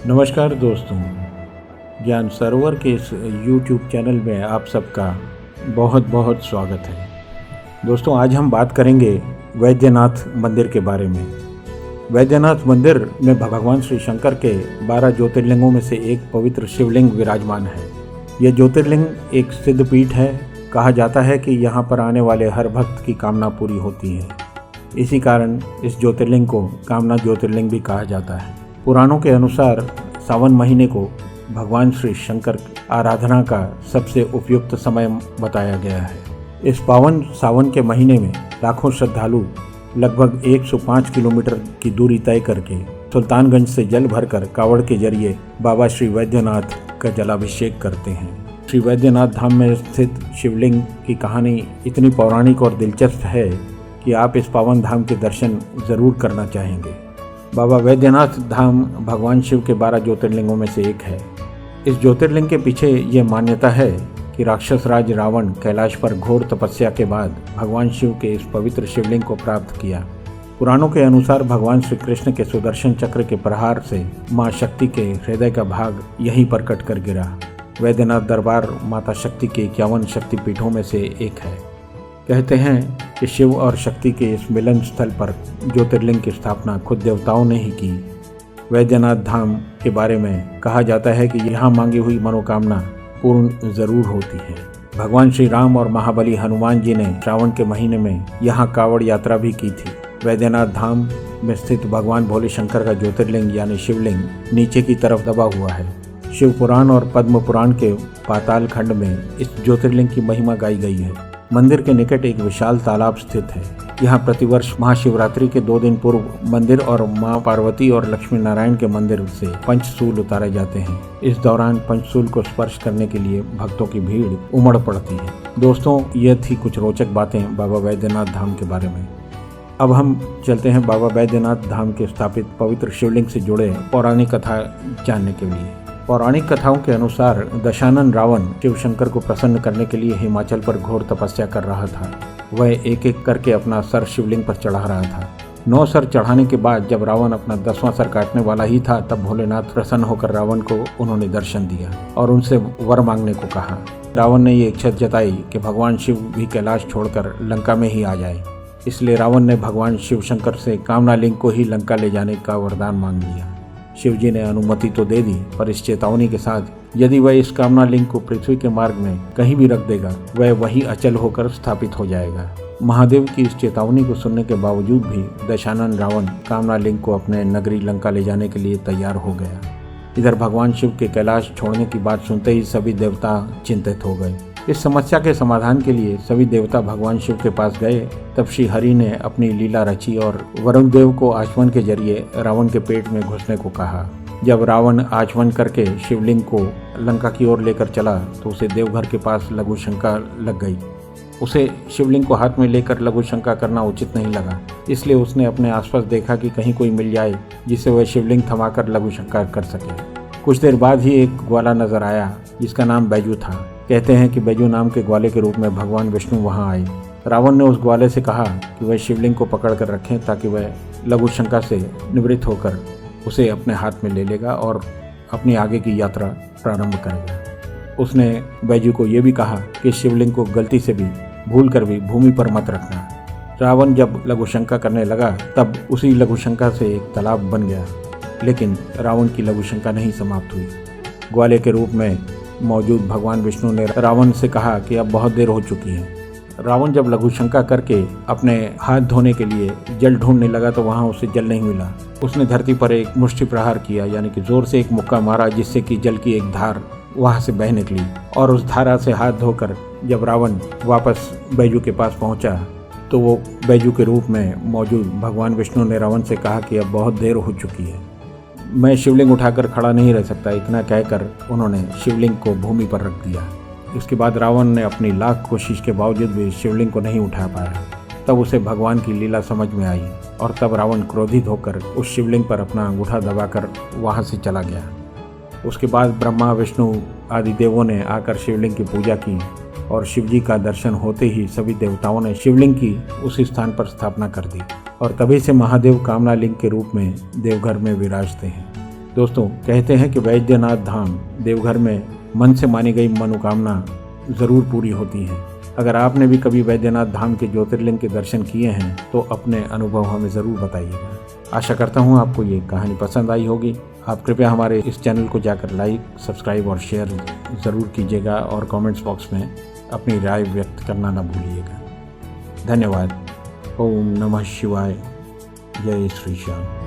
नमस्कार दोस्तों, ज्ञान सरोवर के इस YouTube चैनल में आप सबका बहुत बहुत स्वागत है। दोस्तों, आज हम बात करेंगे वैद्यनाथ मंदिर के बारे में। वैद्यनाथ मंदिर में भगवान श्री शंकर के 12 ज्योतिर्लिंगों में से एक पवित्र शिवलिंग विराजमान है। यह ज्योतिर्लिंग एक सिद्ध पीठ है। कहा जाता है कि यहाँ पर आने वाले हर भक्त की कामना पूरी होती है। इसी कारण इस ज्योतिर्लिंग को कामना ज्योतिर्लिंग भी कहा जाता है। पुराणों के अनुसार सावन महीने को भगवान श्री शंकर आराधना का सबसे उपयुक्त समय बताया गया है। इस पावन सावन के महीने में लाखों श्रद्धालु लगभग 105 किलोमीटर की दूरी तय करके सुल्तानगंज से जल भरकर कावड़ के जरिए बाबा श्री वैद्यनाथ का जलाभिषेक करते हैं। श्री वैद्यनाथ धाम में स्थित शिवलिंग की कहानी इतनी पौराणिक और दिलचस्प है कि आप इस पावन धाम के दर्शन ज़रूर करना चाहेंगे। बाबा वैद्यनाथ धाम भगवान शिव के 12 ज्योतिर्लिंगों में से एक है। इस ज्योतिर्लिंग के पीछे ये मान्यता है कि राक्षस राज रावण कैलाश पर घोर तपस्या के बाद भगवान शिव के इस पवित्र शिवलिंग को प्राप्त किया। पुराणों के अनुसार भगवान श्री कृष्ण के सुदर्शन चक्र के प्रहार से माँ शक्ति के हृदय का भाग यहीं पर कट कर गिरा। वैद्यनाथ दरबार माता शक्ति के 51 शक्तिपीठों में से एक है। कहते हैं कि शिव और शक्ति के इस मिलन स्थल पर ज्योतिर्लिंग की स्थापना खुद देवताओं ने ही की। वैद्यनाथ धाम के बारे में कहा जाता है कि यहाँ मांगी हुई मनोकामना पूर्ण जरूर होती है। भगवान श्री राम और महाबली हनुमान जी ने श्रावण के महीने में यहाँ कावड़ यात्रा भी की थी। वैद्यनाथ धाम में स्थित भगवान भोले शंकर का ज्योतिर्लिंग यानी शिवलिंग नीचे की तरफ दबा हुआ है। शिव पुराण और पद्म पुराण के पाताल खंड में इस ज्योतिर्लिंग की महिमा गाई गई है। मंदिर के निकट एक विशाल तालाब स्थित है। यहाँ प्रतिवर्ष महाशिवरात्रि के 2 दिन पूर्व मंदिर और मां पार्वती और लक्ष्मी नारायण के मंदिर से पंचशूल उतारे जाते हैं। इस दौरान पंचशूल को स्पर्श करने के लिए भक्तों की भीड़ उमड़ पड़ती है। दोस्तों, यह थी कुछ रोचक बातें बाबा वैद्यनाथ धाम के बारे में। अब हम चलते हैं बाबा वैद्यनाथ धाम के स्थापित पवित्र शिवलिंग से जुड़े पौराणिक कथा जानने के लिए। पौराणिक कथाओं के अनुसार दशानन रावण शिव शंकर को प्रसन्न करने के लिए हिमाचल पर घोर तपस्या कर रहा था। वह एक एक करके अपना सर शिवलिंग पर चढ़ा रहा था। 9 सर चढ़ाने के बाद जब रावण अपना 10वां सर काटने वाला ही था, तब भोलेनाथ प्रसन्न होकर रावण को उन्होंने दर्शन दिया और उनसे वर मांगने को कहा। रावण ने ये इच्छा जताई कि भगवान शिव भी कैलाश छोड़कर लंका में ही आ जाए। इसलिए रावण ने भगवान शिव शंकर से कामना लिंग को ही लंका ले जाने का वरदान मांग लिया। शिव जी ने अनुमति तो दे दी, पर इस चेतावनी के साथ यदि वह इस कामना लिंग को पृथ्वी के मार्ग में कहीं भी रख देगा, वह वही अचल होकर स्थापित हो जाएगा। महादेव की इस चेतावनी को सुनने के बावजूद भी दशानन रावण कामना लिंग को अपने नगरी लंका ले जाने के लिए तैयार हो गया। इधर भगवान शिव के कैलाश छोड़ने की बात सुनते ही सभी देवता चिंतित हो गए। इस समस्या के समाधान के लिए सभी देवता भगवान शिव के पास गए। तब श्री हरि ने अपनी लीला रची और वरुण देव को आचमन के जरिए रावण के पेट में घुसने को कहा। जब रावण आचमन करके शिवलिंग को लंका की ओर लेकर चला तो उसे देवघर के पास लघु शंका लग गई। उसे शिवलिंग को हाथ में लेकर लघु शंका करना उचित नहीं लगा, इसलिए उसने अपने आसपास देखा कि कहीं कोई मिल जाए जिसे वह शिवलिंग थमाकर लघु शंका कर सके। कुछ देर बाद ही एक ग्वाला नजर आया जिसका नाम बैजू था। कहते हैं कि बैजू नाम के ग्वाले के रूप में भगवान विष्णु वहां आए। रावण ने उस ग्वाले से कहा कि वह शिवलिंग को पकड़ कर रखें ताकि वह लघु शंका से निवृत्त होकर उसे अपने हाथ में ले लेगा और अपनी आगे की यात्रा प्रारंभ करेगा। उसने बैजू को यह भी कहा कि शिवलिंग को गलती से भी भूल कर भी भूमि पर मत रखना। रावण जब लघु शंका करने लगा तब उसी लघु शंका से एक तालाब बन गया, लेकिन रावण की लघु शंका नहीं समाप्त हुई। ग्वाले के रूप में मौजूद भगवान विष्णु ने रावण से कहा कि अब बहुत देर हो चुकी है। रावण जब लघु शंका करके अपने हाथ धोने के लिए जल ढूंढने लगा तो वहां उसे जल नहीं मिला। उसने धरती पर एक मुष्टि प्रहार किया, यानी कि जोर से एक मुक्का मारा, जिससे कि जल की एक धार वहां से बह निकली। और उस धारा से हाथ धोकर जब रावण वापस बैजू के पास पहुंचा तो वो बैजू के रूप में मौजूद भगवान विष्णु ने रावण से कहा कि अब बहुत देर हो चुकी है, मैं शिवलिंग उठाकर खड़ा नहीं रह सकता। इतना कहकर उन्होंने शिवलिंग को भूमि पर रख दिया। इसके बाद रावण ने अपनी लाख कोशिश के बावजूद भी शिवलिंग को नहीं उठा पाया। तब उसे भगवान की लीला समझ में आई और तब रावण क्रोधित होकर उस शिवलिंग पर अपना अंगूठा दबाकर वहां से चला गया। उसके बाद ब्रह्मा विष्णु आदि देवों ने आकर शिवलिंग की पूजा की और शिवजी का दर्शन होते ही सभी देवताओं ने शिवलिंग की उसी स्थान पर स्थापना कर दी और तभी से महादेव कामना लिंग के रूप में देवघर में विराजते हैं। दोस्तों, कहते हैं कि वैद्यनाथ धाम देवघर में मन से मानी गई मनोकामना ज़रूर पूरी होती है। अगर आपने भी कभी वैद्यनाथ धाम के ज्योतिर्लिंग के दर्शन किए हैं तो अपने अनुभव हमें ज़रूर बताइएगा। आशा करता हूँ आपको ये कहानी पसंद आई होगी। आप कृपया हमारे इस चैनल को जाकर लाइक, सब्सक्राइब और शेयर ज़रूर कीजिएगा और कमेंट्स बॉक्स में अपनी राय व्यक्त करना न भूलिएगा। धन्यवाद। ओम नमः शिवाय। जय श्री श्याम।